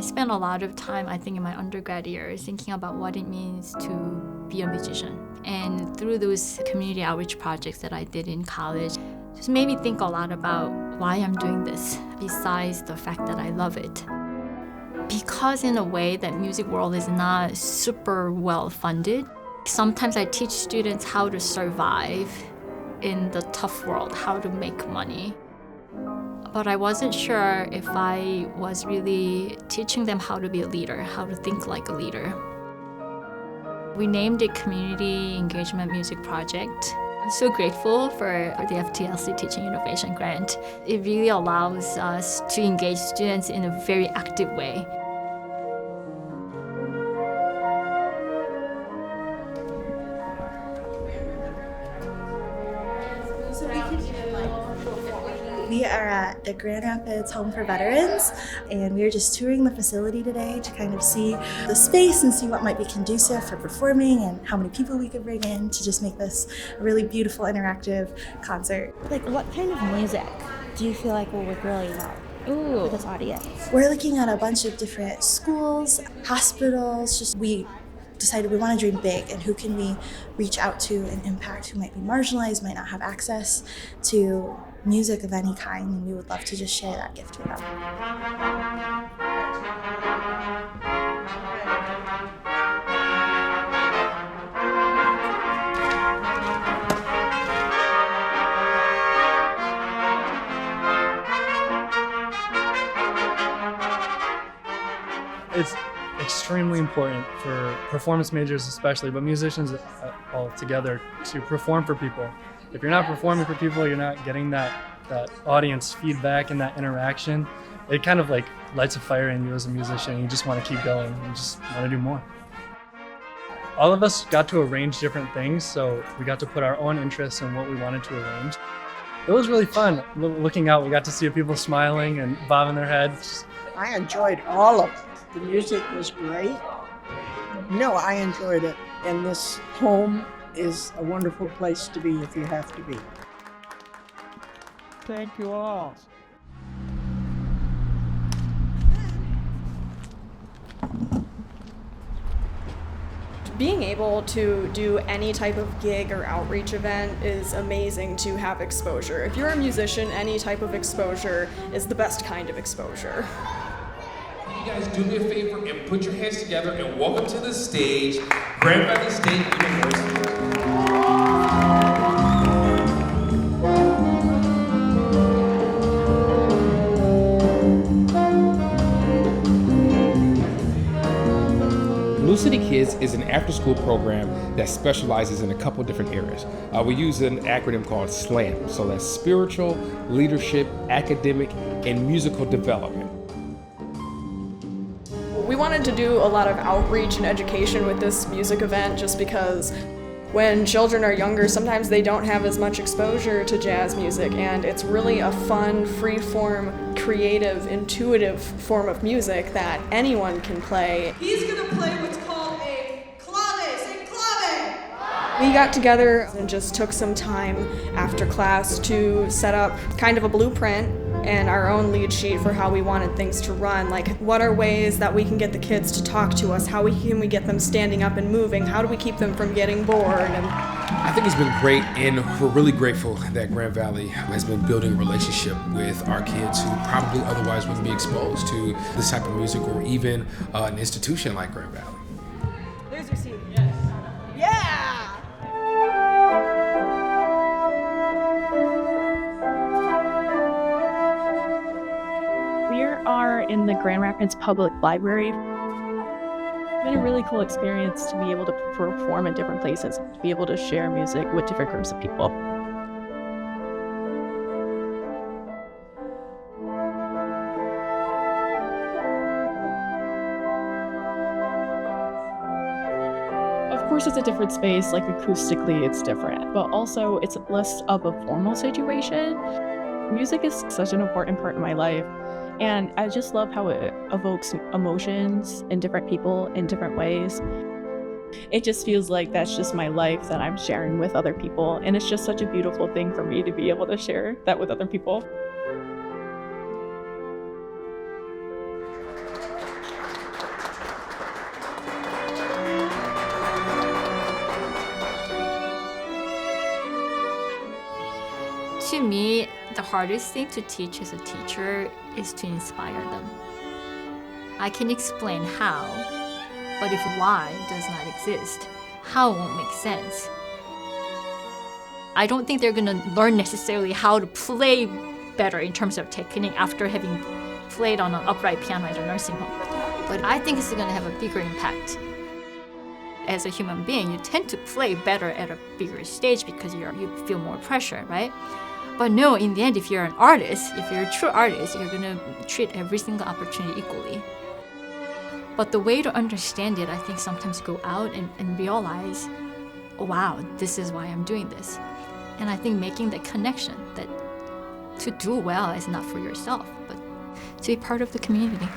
spent a lot of time, I think, in my undergrad years thinking about what it means to be a musician. And through those community outreach projects that I did in college, just made me think a lot about why I'm doing this, besides the fact that I love it. Because in a way that music world is not super well funded, sometimes I teach students how to survive in the tough world, how to make money. But I wasn't sure if I was really teaching them how to be a leader, how to think like a leader. We named it Community Engagement Music Project. I'm so grateful for the FTLC Teaching Innovation Grant. It really allows us to engage students in a very active way. We are at the Grand Rapids Home for Veterans, and we are just touring the facility today to kind of see the space and see what might be conducive for performing and how many people we could bring in to just make this a really beautiful, interactive concert. Like, what kind of music do you feel like will work really well with this audience? We're looking at a bunch of different schools, hospitals. We decided we want to dream big, and who can we reach out to and impact who might be marginalized, might not have access to music of any kind, and we would love to just share that gift with them. It's extremely important for performance majors especially, but musicians all together, to perform for people. If you're not performing for people, you're not getting that audience feedback and that interaction. It kind of like lights a fire in you as a musician. You just want to keep going. You just want to do more. All of us got to arrange different things, so we got to put our own interests in what we wanted to arrange. It was really fun. Looking out, we got to see people smiling and bobbing their heads. I enjoyed all of it. The music was great. No, I enjoyed it. And this home is a wonderful place to be if you have to be. Thank you all. Being able to do any type of gig or outreach event is amazing to have exposure. If you're a musician, any type of exposure is the best kind of exposure. You guys do me a favor and put your hands together and welcome to the stage, Grand Valley State University. Blue City Kids is an after-school program that specializes in a couple different areas. We use an acronym called SLAM, so that's spiritual, leadership, academic, and musical development. We wanted to do a lot of outreach and education with this music event just because when children are younger, sometimes they don't have as much exposure to jazz music, and it's really a fun, free-form, creative, intuitive form of music that anyone can play. He's going to play what's called a clave. Say clave! We got together and just took some time after class to set up kind of a blueprint and our own lead sheet for how we wanted things to run. Like, what are ways that we can get the kids to talk to us? How can we get them standing up and moving? How do we keep them from getting bored? And I think it's been great, and we're really grateful that Grand Valley has been building a relationship with our kids who probably otherwise wouldn't be exposed to this type of music or even an institution like Grand Valley. There's your seat. Yes. Yeah! We are in the Grand Rapids Public Library. It's been a really cool experience to be able to perform in different places, to be able to share music with different groups of people. Of course, it's a different space, like acoustically it's different, but also it's less of a formal situation. Music is such an important part of my life, and I just love how it evokes emotions in different people in different ways. It just feels like that's just my life that I'm sharing with other people, and it's just such a beautiful thing for me to be able to share that with other people. me, the hardest thing to teach as a teacher is to inspire them. I can explain how, but if why does not exist, how won't make sense. I don't think they're going to learn necessarily how to play better in terms of technique after having played on an upright piano at a nursing home. But I think it's going to have a bigger impact. As a human being, you tend to play better at a bigger stage because you feel more pressure, right? But no, in the end, if you're an artist, if you're a true artist, you're going to treat every single opportunity equally. But the way to understand it, I think sometimes go out and realize, oh, wow, this is why I'm doing this. And I think making that connection that to do well is not for yourself, but to be part of the community.